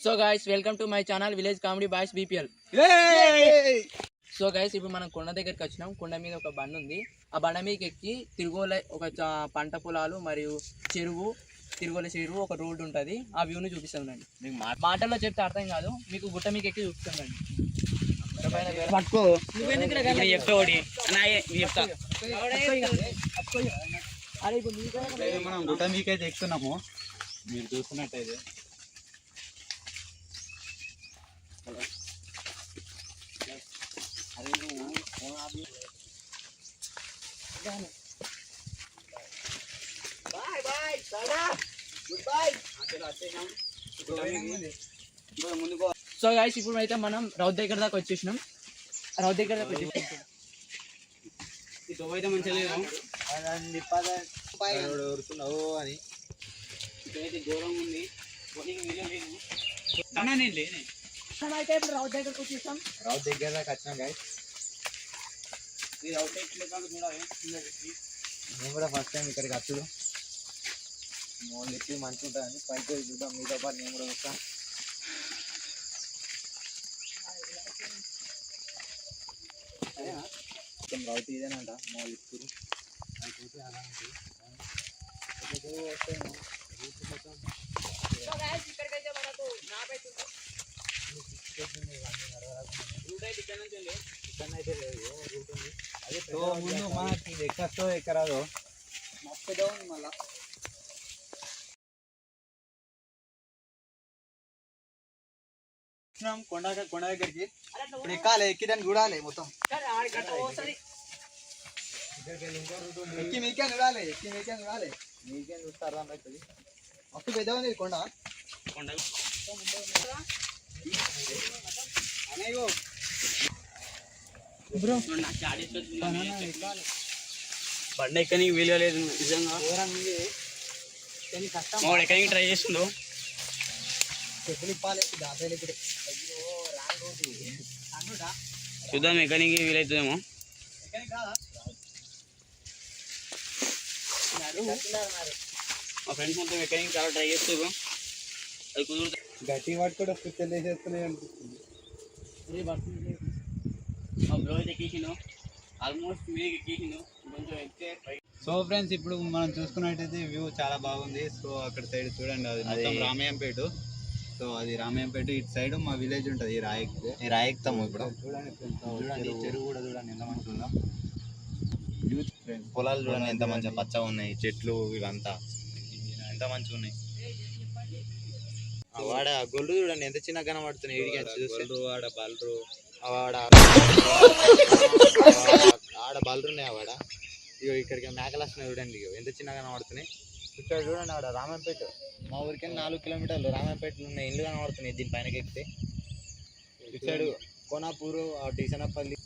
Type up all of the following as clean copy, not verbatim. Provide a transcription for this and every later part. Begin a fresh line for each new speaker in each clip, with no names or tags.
So guys welcome to my channel village comedy boys BPL. So guys ఇప్పుడు మనం కొండ దగ్గరికి వచ్చినాం. కొండ మీద ఒక బండ ఉంది. ఆ బండ మీదకి ఎక్కి తిరుగోల ఒక పంట పొలాలు మరియు తిరుగోల చెరువు ఒక రోడ్డు ఉంటుంది. ఆ వ్యూని చూపిస్తానండి. మీకు మాటల్లో చెప్తే అర్థం కాదు, మీకు గుట్ట మీకు ఎక్కి చూపిస్తానండి.
పట్టుకో మనం గుట్ట మీకైతే ఎక్కుతున్నాము. మీరు చూస్తున్నట్టయితే
సో గైస్ ఇప్పుడు అయితే మనం రౌత్ దగ్గర దాకా వచ్చేసినాం. రౌత్ దగ్గర దాకా వచ్చేసినాం.
అయితే మంచిగా లేదు అని ఇక్కడైతే ఘోరం ఉంది.
అయితే ఇప్పుడు రౌత్ దగ్గరకు వచ్చేసాం.
రౌత్ దగ్గర దాకా వచ్చినాం గైస్. నేను కూడా ఫస్ట్ టైం ఇక్కడికి వచ్చుడు. మోళ్ళు ఎక్కి మంచిగా ఉంటుందని పైకి చూద్దాం. మీతో పాటు నేను కూడా వస్తాను. మొత్తం రౌత్ ఇదేనంట. మోళ్ళు ఎక్కురు అయిపోతే అలా ఉంటుంది. ముందు మనకి ఎక్కస్తో ఎక్కరాదో మస్తు ఉంది. మళ్ళా కొండ దగ్గరికి ఇప్పుడు ఎక్కాలి. ఎక్కి దాన్ని చూడాలి మొత్తం. ఎక్కి మీకే చూడాలి. మీకే చూస్తారు అవుతుంది. మస్తు పెద్ద ఉంది కొండ.
బండి ఎక్కడానికి వీలు లేదు నిజంగా. ఎక్కడానికి ట్రై చేస్తుండో చూద్దాం. ఎక్కడానికి వీలవుతుందేమో. మా ఫ్రెండ్స్ మొత్తం ఎక్కడానికి చాలా ట్రై చేస్తారు. అది కుదురుతుంది.
గట్టి పట్టుకుంటే పుచ్చలు వేసేస్తున్నాయి అనిపిస్తుంది.
బ్రో అయితే ఎక్కేసిను. ఆల్మోస్ట్ మీకు ఎక్కేసిను. కొంచెం ఎక్కితే.
సో ఫ్రెండ్స్ ఇప్పుడు మనం చూసుకున్నట్టయితే వ్యూ చాలా బాగుంది. సో అక్కడ సైడ్ చూడండి, అది మొత్తం రామయ్యంపేట. సో అది రామయ్యంపేట. ఇటు సైడ్ మా విలేజ్ ఉంటుంది. ఈ రాయి ఎక్కుతాము ఇప్పుడు. చూడండి చెరువు కూడా చూడండి ఎంత మంచిగా ఉందో. పొలాలు చూడండి ఎంత మంచిగా పచ్చగా ఉన్నాయి. చెట్లు ఇవంతా ఎంత మంచిగా ఉన్నాయి. వాడ గొల్లు చూడండి ఎంత చిన్నగా కనబడుతున్నాయి. ఆడ బల్రు ఆడ బల్రు ఉన్నాయి. వాడ ఇగో ఇక్కడికి మేకలు వస్తున్నాయి చూడండి. ఎంత చిన్నగా కనబడుతున్నాయి. ఇక్కడ చూడండి ఆడ రామయ్యంపేట. మా ఊరికి 4 కిలోమీటర్లు రామయ్యంపేటలో ఉన్న ఇల్లు కనబడుతున్నాయి. దీనిపైనకి ఎక్కితే ఇటు సైడ్ కోనాపూరు, టీసనపల్లి.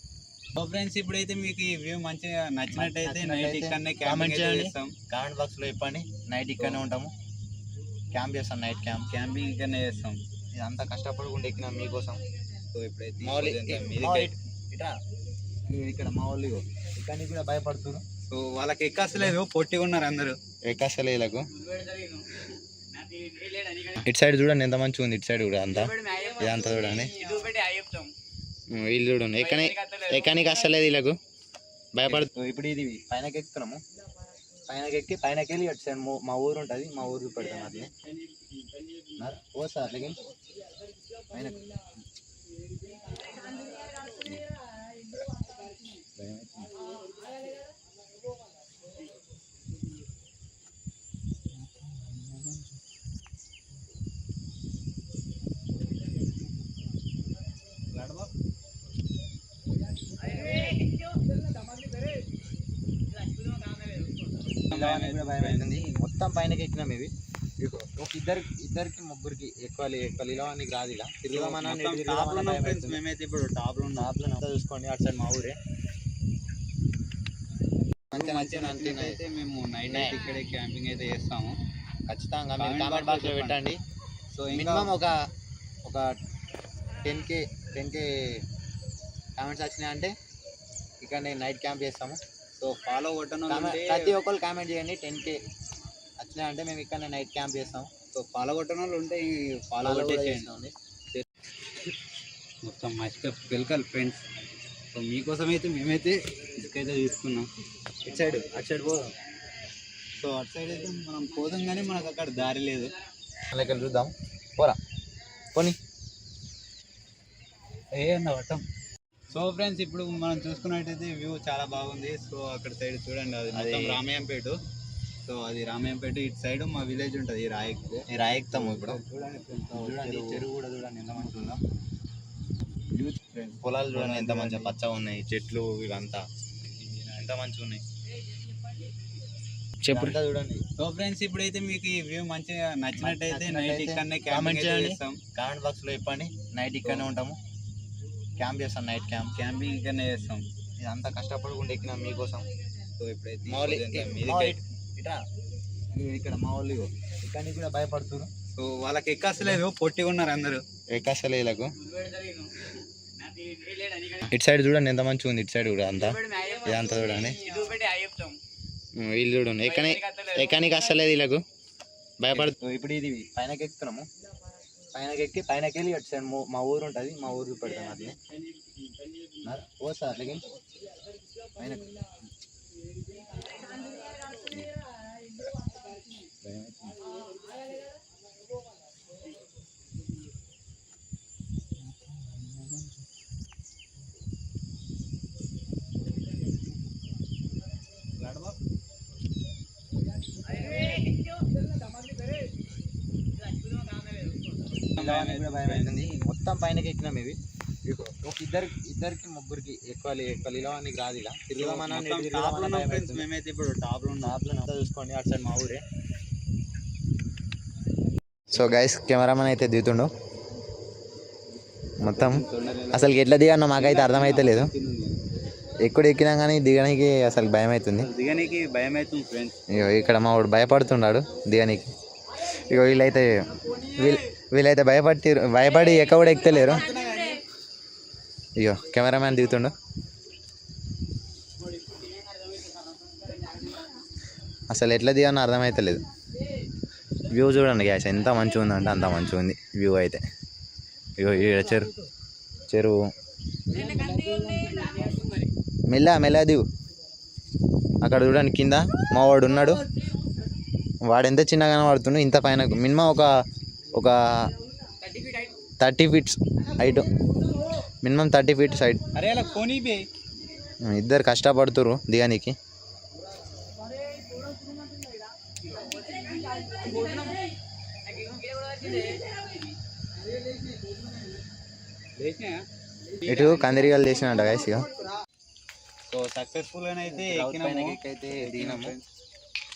సో ఫ్రెండ్స్ ఇప్పుడైతే మీకు ఈ వ్యూ మంచిగా నచ్చినట్టయితే నైట్ ఇక్కడనే కామెంట్ చేస్తాం. కామెంట్ బాక్స్ లో చెప్పండి. నైట్ ఇక్కడనే ఉంటాము. క్యాంప్ చేస్తాం. నైట్ క్యాంపింగ్ ఇక్కడనే చేస్తాం. ఇదంతా కష్టపడకుండా ఎక్కినాం మీకోసం. సో ఇప్పుడైతే ఇక్కడ మా వాళ్ళు ఇక్కడికి కూడా భయపడుతున్నారు. సో వాళ్ళకి ఎక్కసలేదు. పొట్టిగా ఉన్నారు అందరూ. ఎక్కసలేలకు ఇటు సైడ్ చూడండి ఎంత మంచిగా ఉంది. ఇటు సైడ్ కూడా అంతా ఇదంతా చూడండి. వీళ్ళు చూడండి ఎక్కడికి వస్తలేదు. వీళ్ళకు భయపడుతుంది. ఇప్పుడు ఇది పైనకి ఎక్కుతున్నాము. పైనకి వెళ్ళి అటు సైడ్ మా ఊరు ఉంటుంది. మా ఊరు పెడతాం. అట్లే ఓ సార్ అట్లాగే పైన భయం అవుతుంది. మొత్తం పైనకి ఎక్కినాం. ఇవి ఒక ఇద్దరికి ముగ్గురికి ఎక్కువాలి ఇలా నీకు రాదు. ఇలా తిరుగుదామని మేమైతే ఇప్పుడు టాప్లో చూసుకోండి. అటు సైడ్ మా ఊరే మంచిగా అయితే మేము నైట్ ఇక్కడే క్యాంపింగ్ అయితే చేస్తాము. ఖచ్చితంగా మీరు కామెంట్ బాక్స్లో పెట్టండి. సో మినిమం ఒక 10K కామెంట్స్ వచ్చినాయంటే ఇక్కడ నేను నైట్ క్యాంప్ చేస్తాము. సో ఫాలో కొట్టను ప్రతి ఒక్కరు కామెంట్ చేయండి. 10K వచ్చినాయంటే మేము ఇక్కడ నైట్ క్యాంప్ చేస్తాం. సో ఫాలో కొట్టిన వాళ్ళు ఉంటే ఫాలో కొట్టేసేయండి. మొత్తం మస్ట్ వెల్కమ్ ఫ్రెండ్స్. సో మీకోసం అయితే మేమైతే ఇసుకైతే తీసుకున్నాం. అటు సైడ్ పోదాం. సో అటు సైడ్ అయితే మనం పోదాం కానీ మనకు అక్కడ దారి లేదు.
అలాగే చూద్దాం. పోరా పోనీ
ఏ అన్న వట్టం. సో ఫ్రెండ్స్ ఇప్పుడు మనం చూసుకున్నట్టయితే వ్యూ చాలా బాగుంది. సో అక్కడ సైడ్ చూడండి, అది మొత్తం రామయ్యంపేట. సో అది రామయ్యంపేట, ఇటు సైడ్ మా విలేజ్ ఉంటుంది. ఈ రాయి ఎక్కుతాము ఇప్పుడు. చూడండి చెరువు కూడా చూడండి ఎంత మంచిగా ఉందో.
పొలాలు చూడండి ఎంత మంచిగా పచ్చగా ఉన్నాయి, చెట్లు ఇవంతా ఎంత మంచిగా ఉన్నాయి.
చెప్పు
చూడండి.
సో ఫ్రెండ్స్ ఇప్పుడైతే మీకు ఈ వ్యూ మంచిగా నచ్చినట్టయితే నైట్ ఇక్కడనే
కామెంట్ చేయండి,
చేస్తాం.
కామెంట్ బాక్స్ లో చెప్పండి. నైట్ ఇక్కడనే ఉంటాము, క్యాంప్ చేస్తాం. నైట్
క్యాంపింగ్ ఇక్కడనే చేస్తాం.
ఇదంతా కష్టపడకుండా ఎక్కినాం మీకోసం.
సో ఇప్పుడైతే
ఇక్కడ మా వాళ్ళు ఇక్కడ కూడా భయపడుతున్నారు.
సో వాళ్ళకి ఎక్కసలేదు, పొట్టిగా ఉన్నారు అందరూ.
ఎక్కసలేలకు ఇటు సైడ్ చూడండి ఎంత మంచిగా ఉంది. ఇటు సైడ్ కూడా అంతా ఇదంతా చూడండి. వీళ్ళు చూడండి ఎక్కడానికి అస్సలేదు వీళ్ళకు, భయపడుతూ. ఇప్పుడు ఇది పైనకి ఎక్కుతున్నాము. పైనకి వెళ్ళి అటు సైడ్ మా ఊరు ఉంటుంది, మా ఊరు పెడతాం. అట్లే ఓ సార్ అట్లాగే పైన మొత్తం పైనకి ఎక్కినాం. ఇవి ఒక ఇద్దరికి ముగ్గురికి ఎక్కువ ఇలానికి రాదు. ఇలా
మేమైతే ఇప్పుడు టాప్ లో
చూసుకోండి. అటు సైడ్ మా ఊరే. సో గైస్ కెమెరామెన్ అయితే దిగుతుండు. మొత్తం అసలు ఎట్లా దిగన్నా మాకైతే అర్థమైతే లేదు. ఎక్కడ ఎక్కినా కానీ దిగడానికి అసలు భయం అవుతుంది.
దిగడానికి భయం అవుతుంది ఫ్రెండ్స్.
ఇగో ఇక్కడ మా వాడు భయపడుతున్నాడు దిగనికి. ఇగో వీళ్ళైతే భయపడి ఎక్క కూడా ఎక్కలేరు. ఇగో కెమెరామ్యాన్ దిగుతుండు. అసలు ఎట్లా దిగన్నా అర్థమైతే లేదు. వ్యూ చూడండి గ్యాస్ ఎంత మంచిగా ఉందంటే అంత మంచిగా ఉంది వ్యూ అయితే. ఇగో ఈడ చెరువు మెల్ల దిగు. అక్కడ చూడండి కింద మా వాడు ఉన్నాడు. వాడు ఎంత చిన్నగా కనబడుతుండు. ఇంత పైన మినిమం ఒక 30 feets height, minimum 30 feets height. ఇద్దరు కష్టపడుతుర్రు దిగానికి. ఇటు కందిరిగాలు చేసినట్ట గైస్. ఇక
సో సక్సెస్ఫుల్ అయితే
దిగినాము.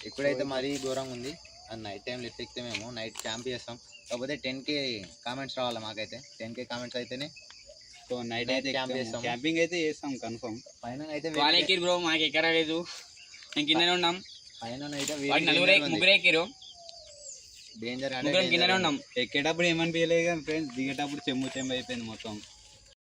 ఇప్పుడైతే మరీ ఘోరంగా ఉంది. అది నైట్ టైంలో ఎట్లా ఎక్కితే మేము నైట్ క్యాంప్ చేస్తాం. కాకపోతే 10K కామెంట్స్ రావాలి మాకైతే. 10K కామెంట్స్ అయితేనే
సో నైట్ అయితే
క్యాంప్ చేస్తాం.
క్యాంపింగ్ అయితే చేస్తాం కన్ఫర్మ్.
పైన అయితే
బ్రో మాకు ఎక్కరాలేదు, మేము కిందనే ఉన్నాం.
పైన అయితే
ముగ్గురే ఎక్కిరు,
డేంజర్
కిందనే ఉన్నాం.
ఎక్కేటప్పుడు ఏమనిపించలేదు కానీ ఫ్రెండ్స్ దిగేటప్పుడు చెంబు అయిపోయింది మొత్తం.